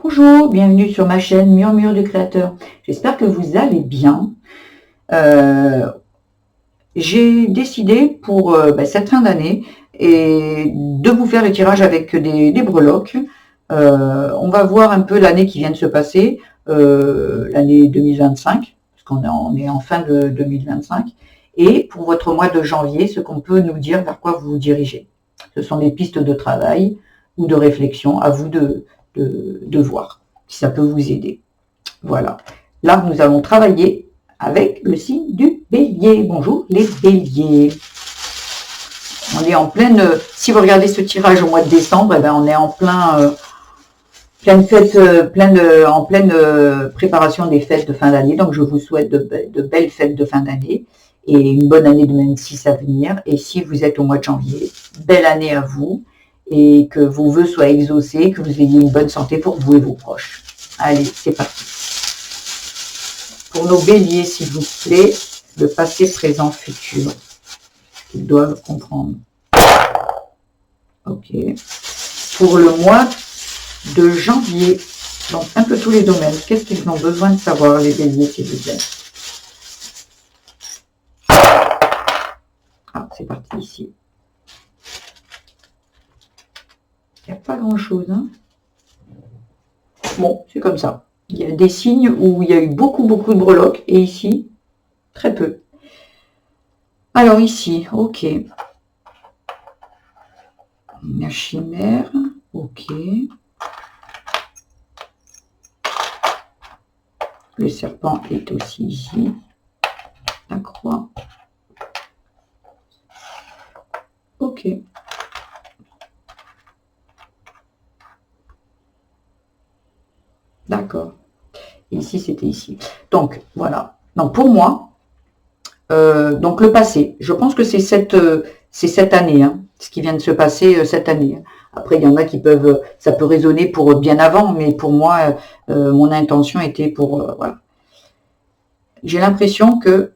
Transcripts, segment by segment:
Bonjour, bienvenue sur ma chaîne Murmure du Créateur. J'espère que vous allez bien. J'ai décidé pour cette fin d'année et de vous faire le tirage avec des breloques. On va voir un peu l'année qui vient de se passer, l'année 2025, parce qu'on est en fin de 2025, et pour votre mois de janvier, ce qu'on peut nous dire vers quoi vous vous dirigez. Ce sont des pistes de travail ou de réflexion, à vous de voir si ça peut vous aider. Voilà. Là, nous allons travailler avec le signe du Bélier. Bonjour les Béliers. On est en pleine, si vous regardez ce tirage au mois de décembre, on est en pleine fête, en pleine préparation des fêtes de fin d'année. Donc je vous souhaite de belles fêtes de fin d'année et une bonne année 2026 à venir. Et si vous êtes au mois de janvier, belle année à vous et que vos vœux soient exaucés, que vous ayez une bonne santé pour vous et vos proches. Allez, c'est parti. Pour nos béliers, s'il vous plaît, le passé, présent, futur. Ils doivent comprendre. Ok. Pour le mois de janvier, donc un peu tous les domaines, qu'est-ce qu'ils ont besoin de savoir, les béliers, s'il vous plaît? Ah, c'est parti ici. Il n'y a pas grand-chose, hein. Bon, c'est comme ça. Il y a des signes où il y a eu beaucoup de breloques et ici, très peu. Alors ici, ok. La chimère, ok. Le serpent est aussi ici. La croix. Ok. D'accord. Ici, c'était ici. Donc, voilà. Donc, pour moi, donc le passé, je pense que c'est cette année, hein, ce qui vient de se passer cette année. Après, il y en a qui peuvent, ça peut résonner pour bien avant, mais pour moi, mon intention était pour, voilà. J'ai l'impression que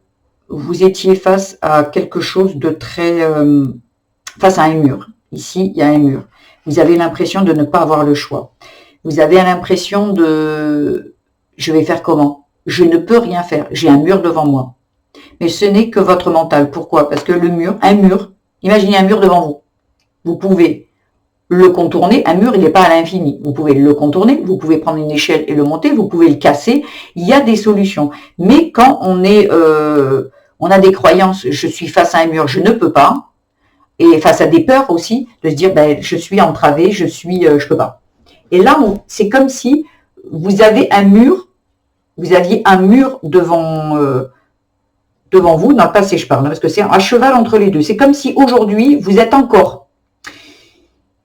vous étiez face à quelque chose de très, face à un mur. Ici, il y a un mur. Vous avez l'impression de ne pas avoir le choix. Vous avez l'impression de, je vais faire comment? Je ne peux rien faire. J'ai un mur devant moi. Mais ce n'est que votre mental. Pourquoi? Parce que le mur, un mur, imaginez un mur devant vous. Vous pouvez le contourner. Un mur, il n'est pas à l'infini. Vous pouvez le contourner, vous pouvez prendre une échelle et le monter, vous pouvez le casser. Il y a des solutions. Mais quand on est, on a des croyances, je suis face à un mur, je ne peux pas, et face à des peurs aussi, de se dire, je suis entravé, je peux pas. Et là, c'est comme si vous avez un mur, vous aviez un mur devant vous, dans le passé je parle, parce que c'est à cheval entre les deux. C'est comme si aujourd'hui, vous êtes encore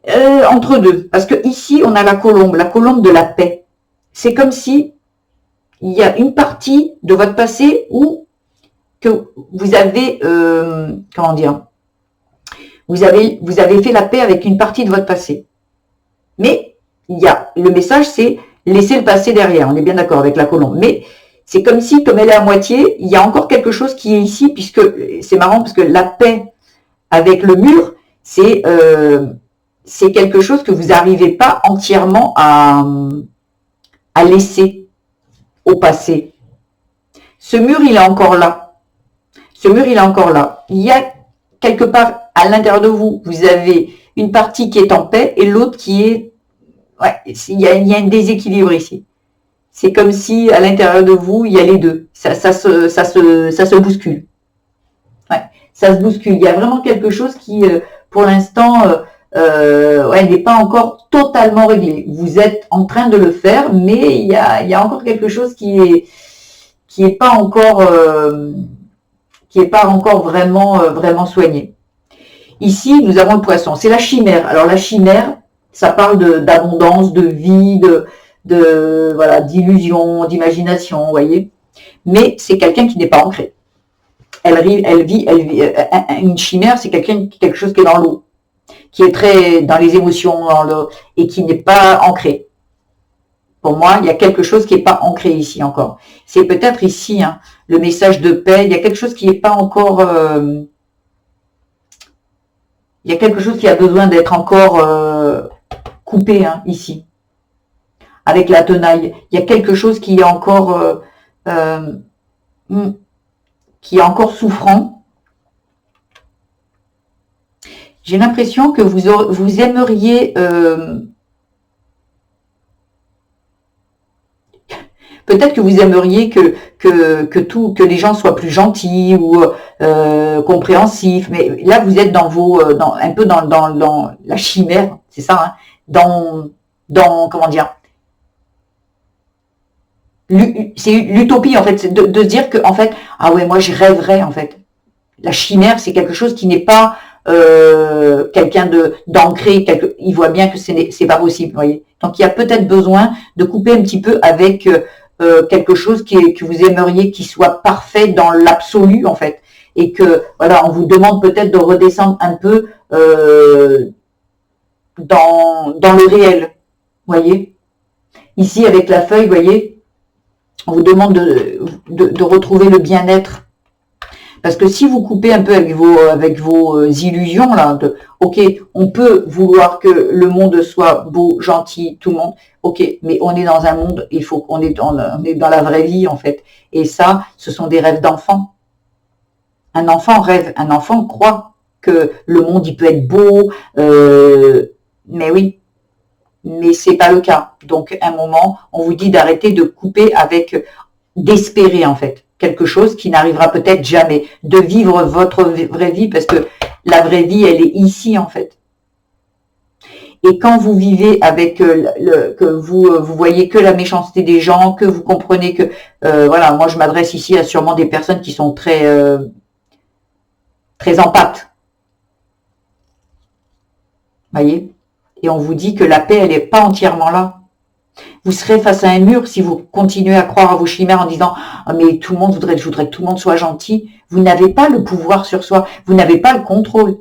entre deux. Parce que ici, on a la colombe de la paix. C'est comme si il y a une partie de votre passé où que vous avez, comment dire, vous avez fait la paix avec une partie de votre passé. Mais il y a, le message, c'est laisser le passé derrière. On est bien d'accord avec la colombe. Mais c'est comme si, comme elle est à moitié, il y a encore quelque chose qui est ici, puisque c'est marrant, parce que la paix avec le mur, c'est quelque chose que vous n'arrivez pas entièrement à laisser au passé. Ce mur, il est encore là. Ce mur, il est encore là. Il y a quelque part à l'intérieur de vous, vous avez une partie qui est en paix et l'autre qui est... Ouais, il y a un déséquilibre ici. C'est comme si à l'intérieur de vous, il y a les deux. Ça se bouscule. Ouais, ça se bouscule. Il y a vraiment quelque chose qui, pour l'instant, n'est pas encore totalement réglé. Vous êtes en train de le faire, mais il y a encore quelque chose qui est pas encore vraiment soigné. Ici, nous avons le poisson. C'est la chimère. Alors la chimère, ça parle d'abondance, de vie, voilà, d'illusion, d'imagination, vous voyez. Mais c'est quelqu'un qui n'est pas ancré. Elle vit, une chimère, c'est quelque chose qui est dans l'eau, qui est très dans les émotions, et qui n'est pas ancré. Pour moi, il y a quelque chose qui n'est pas ancré ici encore. C'est peut-être ici, hein, le message de paix. Il y a quelque chose qui n'est pas encore... il y a quelque chose qui a besoin d'être encore coupé, hein, ici. avec la tenaille. Il y a quelque chose qui est encore, souffrant. J'ai l'impression que vous aimeriez... peut-être que vous aimeriez que les gens soient plus gentils ou compréhensifs, mais là vous êtes un peu dans la chimère, c'est ça, hein, comment dire, c'est l'utopie en fait, c'est de se dire que en fait, ah ouais, moi je rêverais en fait. La chimère, c'est quelque chose qui n'est pas quelqu'un d'ancré, il voit bien que c'est pas possible, vous voyez. Donc il y a peut-être besoin de couper un petit peu avec quelque chose que vous aimeriez qui soit parfait dans l'absolu en fait, et que voilà, on vous demande peut-être de redescendre un peu dans le réel, vous voyez. Ici avec la feuille, vous voyez, on vous demande de retrouver le bien-être. Parce que si vous coupez un peu avec vos illusions, là, ok, on peut vouloir que le monde soit beau, gentil, tout le monde, ok, mais on est dans un monde, il faut qu'on est on est dans la vraie vie, en fait. Et ça, ce sont des rêves d'enfant. Un enfant rêve, un enfant croit que le monde, il peut être beau, mais oui, mais c'est pas le cas. Donc, à un moment, on vous dit d'arrêter de couper d'espérer, en fait. Quelque chose qui n'arrivera peut-être jamais, de vivre votre vraie vie, parce que la vraie vie, elle est ici, en fait. Et quand vous vivez avec que vous voyez que la méchanceté des gens, que vous comprenez que, voilà, moi je m'adresse ici à sûrement des personnes qui sont très empathes. Voyez? Et on vous dit que la paix, elle n'est pas entièrement là. Vous serez face à un mur si vous continuez à croire à vos chimères en disant « mais tout le monde je voudrais que tout le monde soit gentil ». Vous n'avez pas le pouvoir sur soi, vous n'avez pas le contrôle.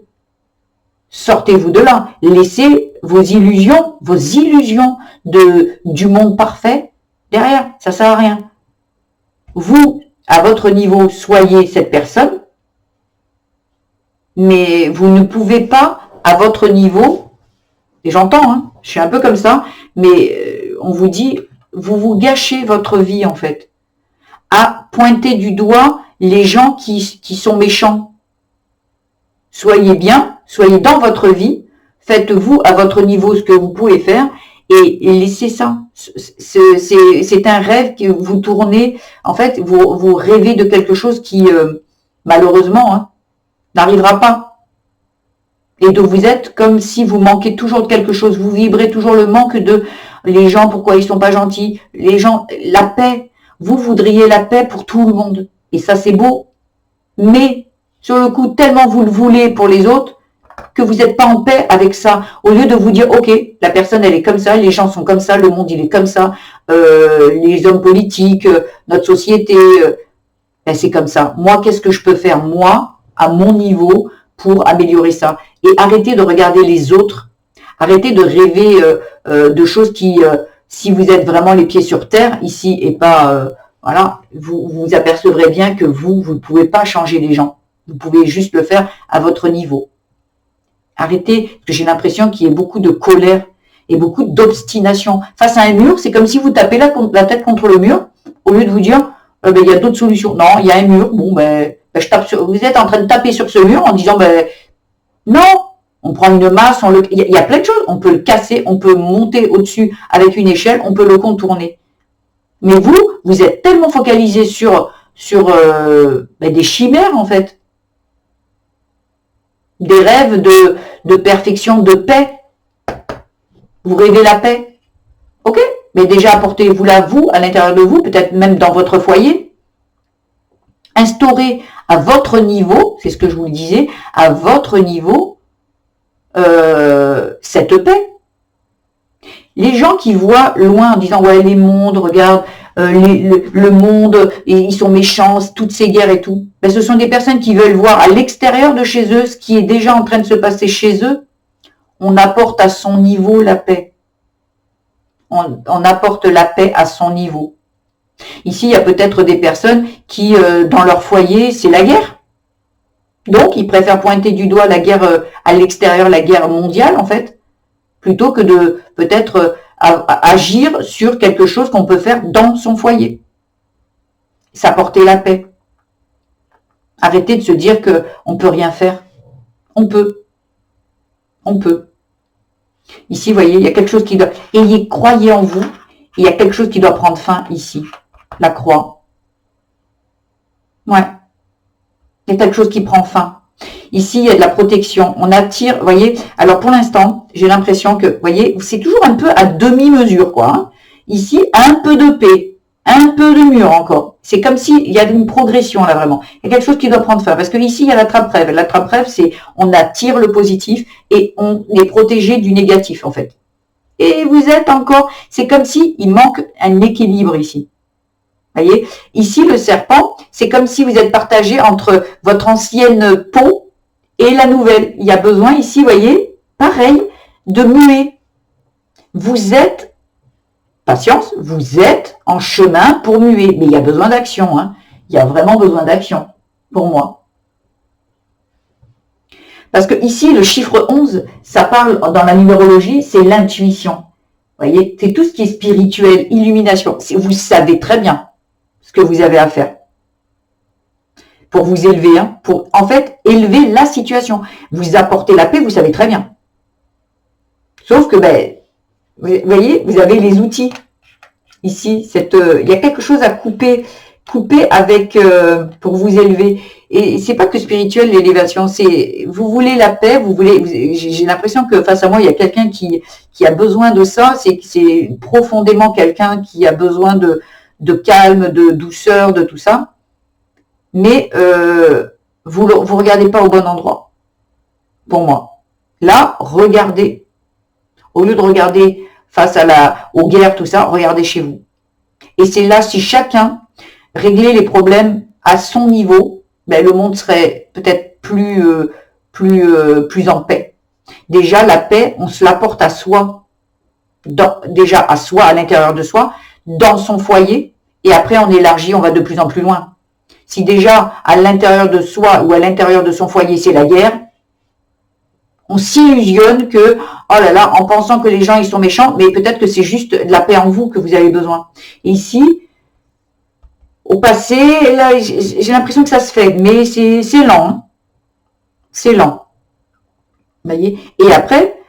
Sortez-vous de là, laissez vos illusions du monde parfait derrière, ça sert à rien. Vous, à votre niveau, soyez cette personne, mais vous ne pouvez pas, à votre niveau, et j'entends, hein, je suis un peu comme ça, mais on vous dit, vous gâchez votre vie en fait, à pointer du doigt les gens qui sont méchants. Soyez bien, soyez dans votre vie, faites-vous à votre niveau ce que vous pouvez faire et laissez ça. C'est un rêve que vous tournez, en fait, vous rêvez de quelque chose qui, malheureusement, hein, n'arrivera pas. Et donc vous êtes comme si vous manquez toujours de quelque chose, vous vibrez toujours le manque de les gens, pourquoi ils sont pas gentils, les gens, la paix, vous voudriez la paix pour tout le monde, et ça c'est beau, mais sur le coup, tellement vous le voulez pour les autres, que vous n'êtes pas en paix avec ça, au lieu de vous dire, ok, la personne elle est comme ça, les gens sont comme ça, le monde il est comme ça, les hommes politiques, notre société, ben, c'est comme ça, moi qu'est-ce que je peux faire, moi, à mon niveau, pour améliorer ça, et arrêtez de regarder les autres, arrêtez de rêver de choses qui, si vous êtes vraiment les pieds sur terre, ici, et pas, voilà, vous apercevrez bien que vous ne pouvez pas changer les gens. Vous pouvez juste le faire à votre niveau. Arrêtez, parce que j'ai l'impression qu'il y a beaucoup de colère et beaucoup d'obstination. Face à un mur, c'est comme si vous tapez la tête contre le mur, au lieu de vous dire, ben, il y a d'autres solutions. Non, il y a un mur, bon, ben je tape vous êtes en train de taper sur ce mur en disant, ben, non, on prend une masse, il y a plein de choses, on peut le casser, on peut monter au-dessus avec une échelle, on peut le contourner. Mais vous êtes tellement focalisé sur ben, des chimères en fait, des rêves de perfection, de paix. Vous rêvez la paix, ok, mais déjà apportez-vous-la vous, à l'intérieur de vous, peut-être même dans votre foyer. Instaurez à votre niveau, c'est ce que je vous le disais, à votre niveau, cette paix. Les gens qui voient loin en disant ouais les mondes, regarde le monde, et ils sont méchants, toutes ces guerres et tout, ben, ce sont des personnes qui veulent voir à l'extérieur de chez eux ce qui est déjà en train de se passer chez eux. On apporte à son niveau la paix. On apporte la paix à son niveau. Ici, il y a peut-être des personnes qui, dans leur foyer, c'est la guerre. Donc, ils préfèrent pointer du doigt la guerre à l'extérieur, la guerre mondiale, en fait, plutôt que de peut-être agir sur quelque chose qu'on peut faire dans son foyer. S'apporter la paix. Arrêtez de se dire qu'on ne peut rien faire. On peut. On peut. Ici, vous voyez, il y a quelque chose qui doit... Croyez en vous. Il y a quelque chose qui doit prendre fin ici. La croix. Ouais. Il y a quelque chose qui prend fin. Ici, il y a de la protection. On attire, vous voyez. Alors, pour l'instant, j'ai l'impression que, vous voyez, c'est toujours un peu à demi-mesure, quoi. Hein. Ici, un peu de paix. Un peu de mur encore. C'est comme s'il y a une progression, là, vraiment. Il y a quelque chose qui doit prendre fin. Parce que ici, il y a la trappe-rêve. La trappe-rêve, c'est on attire le positif et on est protégé du négatif, en fait. Et vous êtes encore... C'est comme si il manque un équilibre ici. Vous voyez, ici, le serpent, c'est comme si vous êtes partagé entre votre ancienne peau et la nouvelle. Il y a besoin ici, vous voyez, pareil, de muer. Vous êtes, patience, vous êtes en chemin pour muer. Mais il y a besoin d'action. Hein. Il y a vraiment besoin d'action, pour moi. Parce que ici, le chiffre 11, ça parle, dans la numérologie, c'est l'intuition. Vous voyez, c'est tout ce qui est spirituel, illumination. Vous savez très bien ce que vous avez à faire pour vous élever, hein, pour en fait élever la situation. Vous apportez la paix, vous savez très bien. Sauf que, ben, vous voyez, vous avez les outils. Ici, il y a quelque chose à couper avec pour vous élever. Et c'est pas que spirituel l'élévation, c'est vous voulez la paix, vous voulez. J'ai l'impression que face à moi il y a quelqu'un qui a besoin de ça. C'est profondément quelqu'un qui a besoin de calme, de douceur, de tout ça. Mais vous regardez pas au bon endroit. Pour moi, là, regardez. Au lieu de regarder face aux guerres, tout ça, regardez chez vous. Et c'est là, si chacun réglait les problèmes à son niveau, ben, le monde serait peut-être plus en paix. Déjà, la paix, on se l'apporte à soi, déjà à soi, à l'intérieur de soi, dans son foyer, et après on élargit, on va de plus en plus loin. Si déjà, à l'intérieur de soi ou à l'intérieur de son foyer, c'est la guerre, on s'illusionne que, oh là là, en pensant que les gens, ils sont méchants, mais peut-être que c'est juste de la paix en vous que vous avez besoin. Et ici, au passé, là, j'ai l'impression que ça se fait, mais c'est lent. Hein. C'est lent. Vous voyez ? Et après,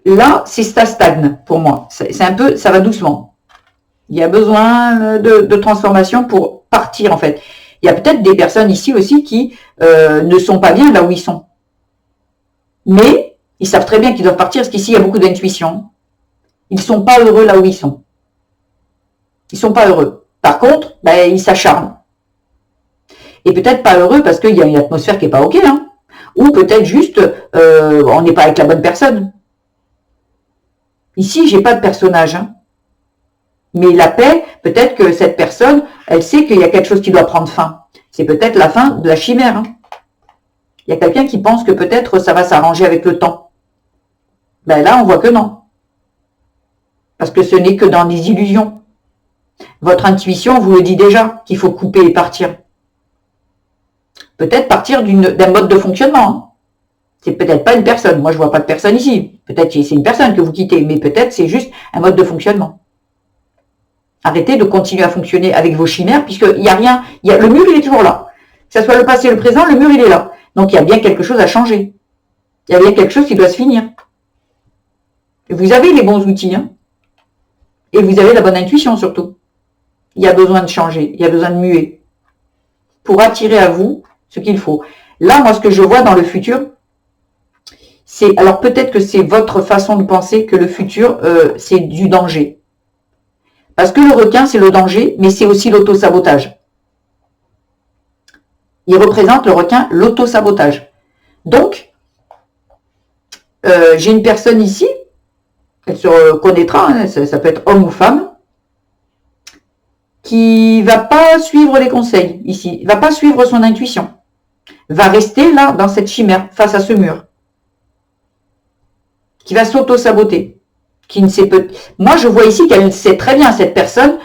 là, ça stagne pour moi. C'est un peu, ça va doucement. Il y a besoin de transformation pour partir, en fait. Il y a peut-être des personnes ici aussi qui ne sont pas bien là où ils sont. Mais ils savent très bien qu'ils doivent partir parce qu'ici, il y a beaucoup d'intuition. Ils ne sont pas heureux là où ils sont. Ils ne sont pas heureux. Par contre, ben, ils s'acharnent. Et peut-être pas heureux parce qu'il y a une atmosphère qui n'est pas OK. Hein. Ou peut-être juste, on n'est pas avec la bonne personne. Ici, j'ai pas de personnage. Hein. Mais la paix, peut-être que cette personne, elle sait qu'il y a quelque chose qui doit prendre fin. C'est peut-être la fin de la chimère. Hein. Il y a quelqu'un qui pense que peut-être ça va s'arranger avec le temps. Ben là, on voit que non. Parce que ce n'est que dans des illusions. Votre intuition vous le dit déjà qu'il faut couper et partir. Peut-être partir d'un mode de fonctionnement. Hein. C'est peut-être pas une personne. Moi, je vois pas de personne ici. Peut-être que c'est une personne que vous quittez, mais peut-être c'est juste un mode de fonctionnement. Arrêtez de continuer à fonctionner avec vos chimères, puisqu'il n'y a rien. Le mur, il est toujours là. Que ce soit le passé et le présent, le mur, il est là. Donc, il y a bien quelque chose à changer. Il y a bien quelque chose qui doit se finir. Et vous avez les bons outils. Hein. Et vous avez la bonne intuition, surtout. Il y a besoin de changer. Il y a besoin de muer. Pour attirer à vous ce qu'il faut. Là, moi, ce que je vois dans le futur, c'est... Alors, peut-être que c'est votre façon de penser que le futur, c'est du danger. Parce que le requin, c'est le danger, mais c'est aussi l'auto-sabotage. Il représente, le requin, l'auto-sabotage. Donc, j'ai une personne ici, elle se reconnaîtra, hein, ça peut être homme ou femme, qui va pas suivre les conseils ici, va pas suivre son intuition, va rester là, dans cette chimère, face à ce mur, qui va s'auto-saboter. Qui ne sait pas. Moi, je vois ici qu'elle sait très bien, cette personne,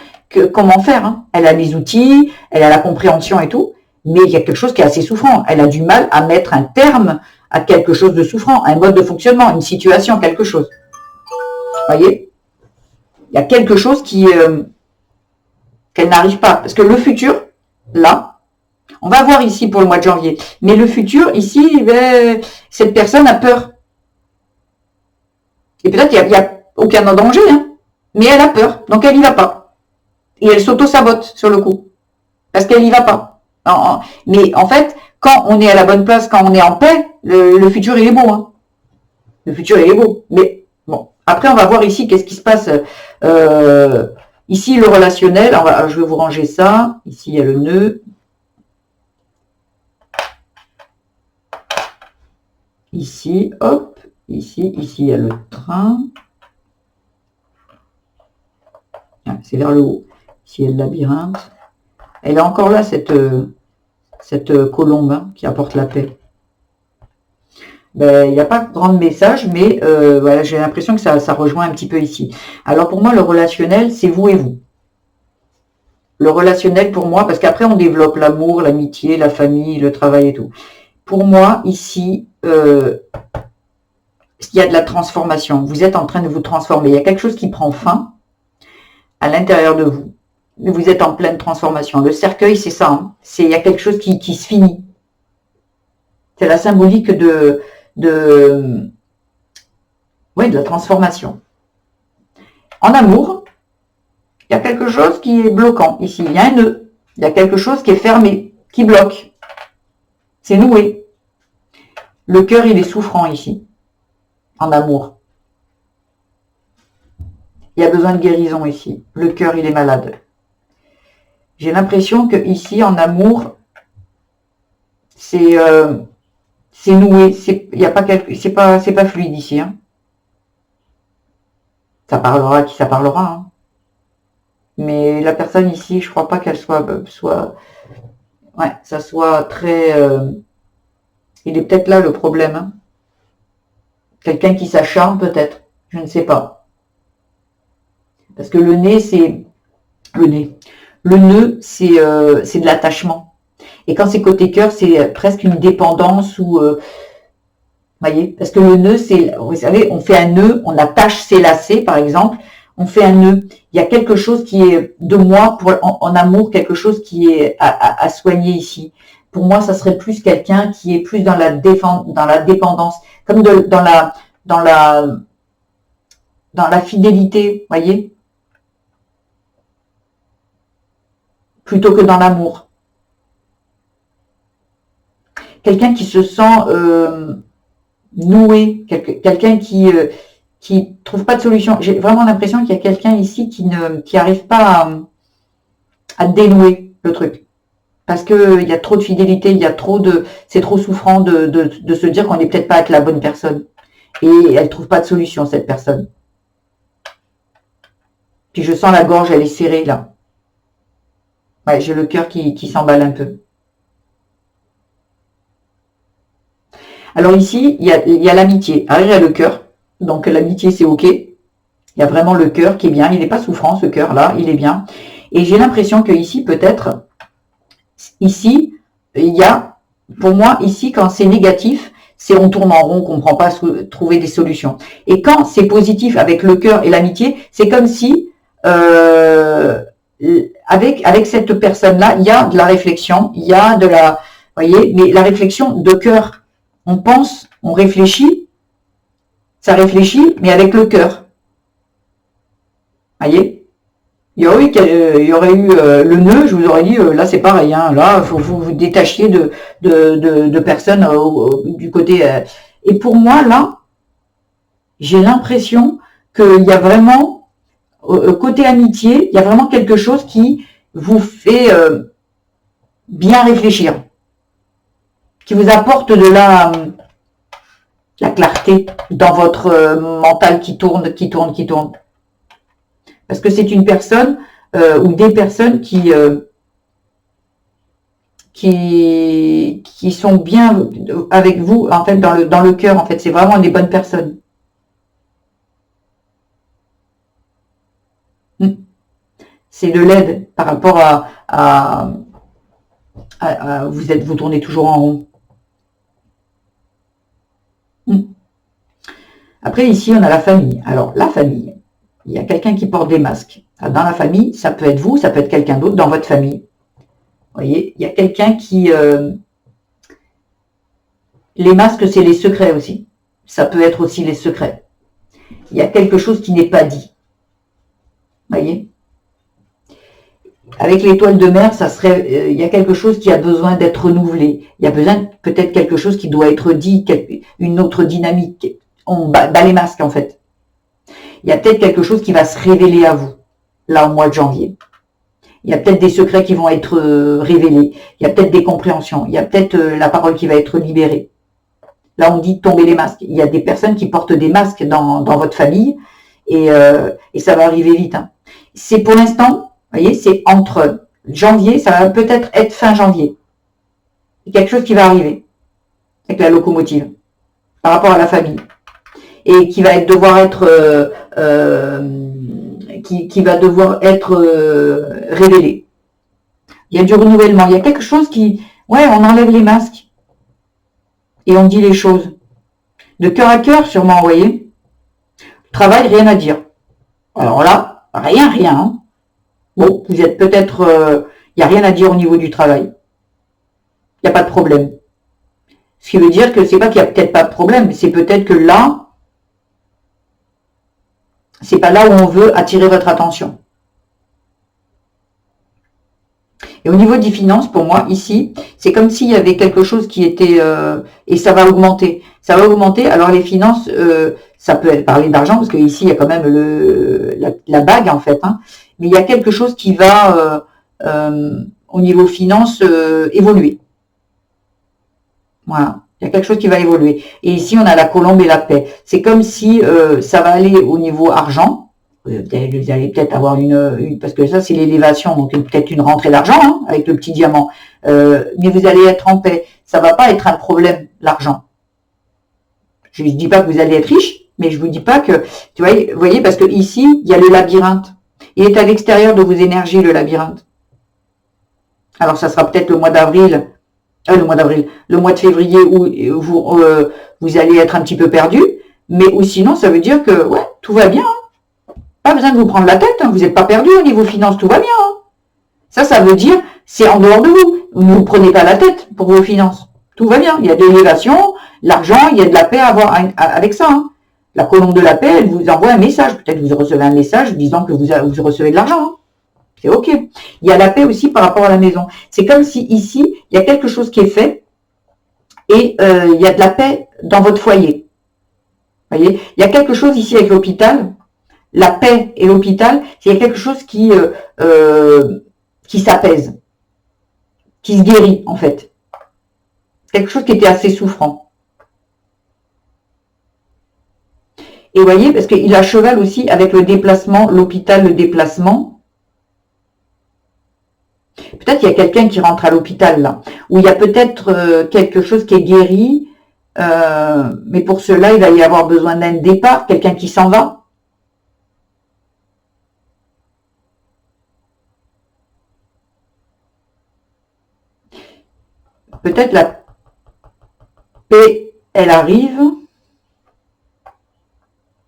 comment faire. Hein. Elle a les outils, elle a la compréhension et tout, mais il y a quelque chose qui est assez souffrant. Elle a du mal à mettre un terme à quelque chose de souffrant, un mode de fonctionnement, une situation, quelque chose. Voyez ? il y a quelque chose qui qu'elle n'arrive pas. Parce que le futur, là, on va voir ici pour le mois de janvier. Mais le futur, ici, ben, cette personne a peur. Et peut-être qu'il n'y a aucun danger, hein, mais elle a peur, donc elle n'y va pas. Et elle s'auto-sabote sur le coup. Parce qu'elle n'y va pas. Mais en fait, quand on est à la bonne place, quand on est en paix, le futur, il est beau. Hein. Le futur, il est beau. Mais bon, après, on va voir ici qu'est-ce qui se passe. Ici, le relationnel, je vais vous ranger ça. Ici, il y a le nœud. Ici, hop. Ici, il y a le train. C'est vers le haut. Ici, il y a le labyrinthe. Elle est encore là, cette colombe hein, qui apporte la paix. Ben, il n'y a pas grand message, mais voilà, j'ai l'impression que ça rejoint un petit peu ici. Alors pour moi, le relationnel, c'est vous et vous. Le relationnel pour moi, parce qu'après on développe l'amour, l'amitié, la famille, le travail et tout. Pour moi, ici, il y a de la transformation. Vous êtes en train de vous transformer. Il y a quelque chose qui prend fin à l'intérieur de vous. Vous êtes en pleine transformation. Le cercueil, c'est ça. Hein. Il y a quelque chose qui se finit. C'est la symbolique de la transformation. En amour, il y a quelque chose qui est bloquant ici. Il y a un nœud. Il y a quelque chose qui est fermé, qui bloque. C'est noué. Le cœur, il est souffrant ici. En amour. Il y a besoin de guérison ici. Le cœur, il est malade. J'ai l'impression que ici, en amour, c'est noué. C'est pas fluide ici. Hein. Ça parlera à qui ça parlera. Hein. Mais la personne ici, je crois pas qu'elle soit ça soit très. Il est peut-être là le problème. Hein. Quelqu'un qui s'acharne peut-être. Je ne sais pas. Parce que le nez, c'est le nez. Le nœud, c'est de l'attachement. Et quand c'est côté cœur, c'est presque une dépendance ou voyez, parce que le nœud, c'est, vous savez, on fait un nœud, on attache ses lacets, par exemple, on fait un nœud. Il y a quelque chose qui est de moi en amour, quelque chose qui est à soigner ici. Pour moi, ça serait plus quelqu'un qui est plus dans la dépendance, comme dans la fidélité, voyez, plutôt que dans l'amour. Quelqu'un qui se sent noué, quelqu'un qui trouve pas de solution. J'ai vraiment l'impression qu'il y a quelqu'un ici qui arrive pas à dénouer le truc. Parce que il y a trop de fidélité, il y a c'est trop souffrant de se dire qu'on n'est peut-être pas avec la bonne personne. Et elle trouve pas de solution, cette personne. Puis je sens la gorge, elle est serrée là. Ouais, j'ai le cœur qui s'emballe un peu. Alors ici, il y a l'amitié. Alors il y a le cœur. Donc l'amitié, c'est OK. Il y a vraiment le cœur qui est bien. Il n'est pas souffrant, ce cœur-là. Il est bien. Et j'ai l'impression que ici, peut-être, ici, il y a, pour moi, ici, quand c'est négatif, c'est on tourne en rond, on ne comprend pas trouver des solutions. Et quand c'est positif avec le cœur et l'amitié, c'est comme si, avec cette personne-là, il y a de la réflexion, il y a de la, voyez, mais la réflexion de cœur. On pense, on réfléchit, ça réfléchit, mais avec le cœur. Voyez, il y aurait eu le nœud, je vous aurais dit, là c'est pareil, hein, là il faut vous détachiez de personnes du côté. Et pour moi, là, j'ai l'impression qu'il y a vraiment, côté amitié, il y a vraiment quelque chose qui vous fait bien réfléchir. Qui vous apporte de la clarté dans votre mental qui tourne. Parce que c'est une personne ou des personnes qui sont bien avec vous, en fait, dans le cœur, en fait. C'est vraiment des bonnes personnes. C'est de l'aide par rapport à vous tournez toujours en rond. Après, ici, on a la famille. Alors, la famille. Il y a quelqu'un qui porte des masques. Dans la famille, ça peut être vous, ça peut être quelqu'un d'autre dans votre famille. Vous voyez, il y a quelqu'un qui... les masques, c'est les secrets aussi. Ça peut être aussi les secrets. Il y a quelque chose qui n'est pas dit. Vous voyez? Avec l'étoile de mer, ça serait, il y a quelque chose qui a besoin d'être renouvelé. Il y a besoin peut-être quelque chose qui doit être dit, une autre dynamique. On bat les masques en fait. Il y a peut-être quelque chose qui va se révéler à vous, là au mois de janvier. Il y a peut-être des secrets qui vont être révélés. Il y a peut-être des compréhensions. Il y a peut-être la parole qui va être libérée. Là, on dit tomber les masques. Il y a des personnes qui portent des masques dans votre famille et ça va arriver vite. Hein. C'est pour l'instant, vous voyez, c'est entre janvier, ça va peut-être être fin janvier. Il y a quelque chose qui va arriver avec la locomotive par rapport à la famille et qui va devoir être qui va devoir être révélé. Il y a du renouvellement. Il y a quelque chose qui, ouais, on enlève les masques et on dit les choses de cœur à cœur, sûrement, vous voyez. Travail, rien à dire. Alors là, rien. Hein. Bon, vous êtes peut-être, il n'y a rien à dire au niveau du travail. Il n'y a pas de problème. Ce qui veut dire que c'est pas qu'il n'y a peut-être pas de problème, c'est peut-être que là, c'est pas là où on veut attirer votre attention. Et au niveau des finances, pour moi, ici, c'est comme s'il y avait quelque chose qui était... et ça va augmenter. Ça va augmenter. Alors les finances, ça peut être parler d'argent, parce qu'ici, il y a quand même la bague, en fait. Hein. Mais il y a quelque chose qui va, au niveau finances, évoluer. Voilà. Il y a quelque chose qui va évoluer. Et ici, on a la colombe et la paix. C'est comme si ça va aller au niveau argent. Vous allez peut-être avoir une parce que ça, c'est l'élévation, donc peut-être une rentrée d'argent hein, avec le petit diamant. Mais vous allez être en paix. Ça va pas être un problème, l'argent. Je ne dis pas que vous allez être riche, mais je vous dis pas que... Tu vois, vous voyez, parce que ici, il y a le labyrinthe. Il est à l'extérieur de vos énergies, le labyrinthe. Alors, ça sera peut-être le mois d'avril... le mois de février où vous allez être un petit peu perdu, mais ou sinon ça veut dire que ouais, tout va bien. Hein. Pas besoin de vous prendre la tête, hein. Vous n'êtes pas perdu au niveau finance, tout va bien. Hein. Ça veut dire c'est en dehors de vous. Vous ne vous prenez pas la tête pour vos finances. Tout va bien. Il y a de l'élévation, l'argent, il y a de la paix à avoir avec ça. Hein. La colombe de la paix, elle vous envoie un message. Peut-être que vous recevez un message disant que vous recevez de l'argent. Hein. C'est ok. Il y a la paix aussi par rapport à la maison. C'est comme si ici, il y a quelque chose qui est fait et il y a de la paix dans votre foyer. Vous voyez, il y a quelque chose ici avec l'hôpital. La paix et l'hôpital, il y a quelque chose qui s'apaise, qui se guérit en fait. Quelque chose qui était assez souffrant. Et vous voyez, parce qu'il a cheval aussi avec le déplacement, l'hôpital, le déplacement. Peut-être qu'il y a quelqu'un qui rentre à l'hôpital là, où il y a peut-être quelque chose qui est guéri, mais pour cela, il va y avoir besoin d'un départ, quelqu'un qui s'en va. Peut-être la paix, elle arrive,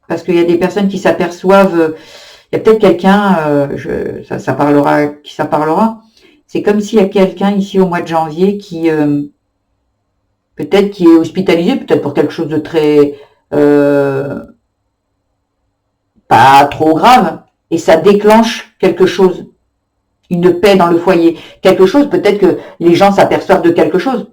parce qu'il y a des personnes qui s'aperçoivent, il y a peut-être quelqu'un, ça parlera, c'est comme s'il y a quelqu'un ici au mois de janvier qui, peut-être qui est hospitalisé, peut-être pour quelque chose de très, pas trop grave, et ça déclenche quelque chose, une paix dans le foyer, quelque chose, peut-être que les gens s'aperçoivent de quelque chose.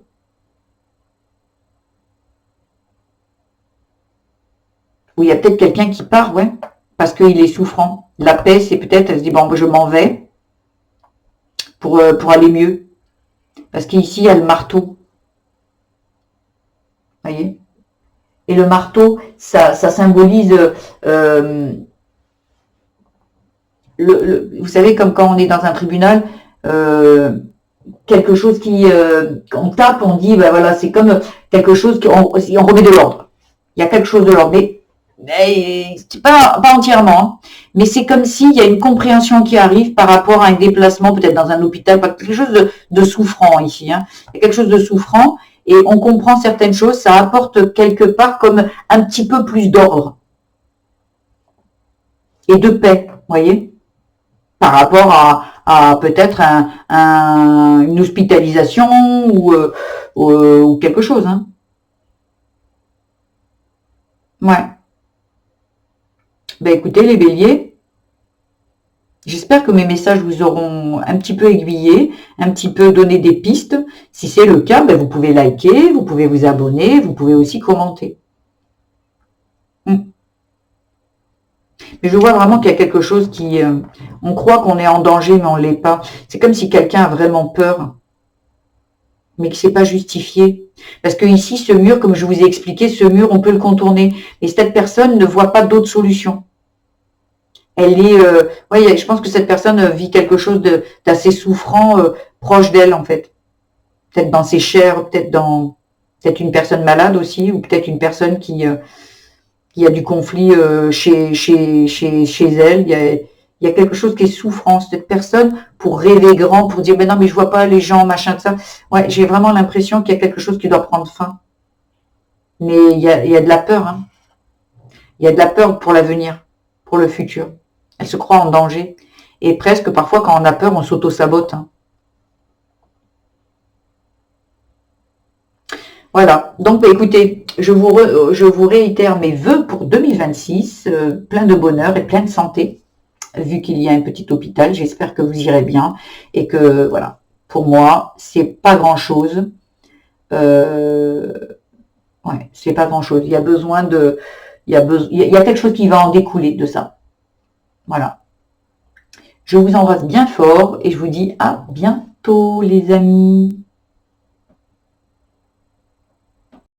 Ou il y a peut-être quelqu'un qui part, ouais, parce qu'il est souffrant. La paix, c'est peut-être, elle se dit, bon, je m'en vais pour aller mieux. Parce qu'ici, il y a le marteau. Vous voyez? Et le marteau, ça symbolise, vous savez, comme quand on est dans un tribunal, quelque chose qui, on tape, on dit, ben voilà, c'est comme quelque chose qu'on remet de l'ordre. Il y a quelque chose de l'ordre. Mais pas entièrement, hein. Mais c'est comme s'il y a une compréhension qui arrive par rapport à un déplacement, peut-être dans un hôpital, quelque chose de souffrant ici. Hein. Il y a quelque chose de souffrant et on comprend certaines choses, ça apporte quelque part comme un petit peu plus d'ordre. et de paix, voyez, par rapport à peut-être une hospitalisation ou quelque chose. Hein. Ouais. Ben écoutez, les béliers, j'espère que mes messages vous auront un petit peu aiguillé, un petit peu donné des pistes. Si c'est le cas, ben vous pouvez liker, vous pouvez vous abonner, vous pouvez aussi commenter. Mais je vois vraiment qu'il y a quelque chose qui... on croit qu'on est en danger, mais on ne l'est pas. C'est comme si quelqu'un a vraiment peur, mais que c'est pas justifié. Parce que ici, ce mur, comme je vous ai expliqué, ce mur, on peut le contourner. Et cette personne ne voit pas d'autre solution. Elle est... ouais, je pense que cette personne vit quelque chose d'assez souffrant, proche d'elle, en fait. Peut-être dans ses chairs, peut-être dans... Peut-être une personne malade aussi, ou peut-être une personne qui... il y a du conflit chez elle, il y a quelque chose qui est souffrance. Cette personne, pour rêver grand, pour dire, mais non, mais je vois pas les gens, machin, de ça. Ouais, j'ai vraiment l'impression qu'il y a quelque chose qui doit prendre fin. Mais il y a de la peur. Hein. Il y a de la peur pour l'avenir, pour le futur. Elle se croit en danger. Et presque, parfois, quand on a peur, on s'auto-sabote. Hein. Voilà. Donc, bah, écoutez, je vous réitère mes vœux pour 2026, plein de bonheur et plein de santé. Vu qu'il y a un petit hôpital, j'espère que vous irez bien et que voilà, pour moi, c'est pas grand-chose. Euh, ouais, c'est pas grand-chose. Il y a besoin de, il y a quelque chose qui va en découler de ça. Voilà. Je vous embrasse bien fort et je vous dis à bientôt, les amis.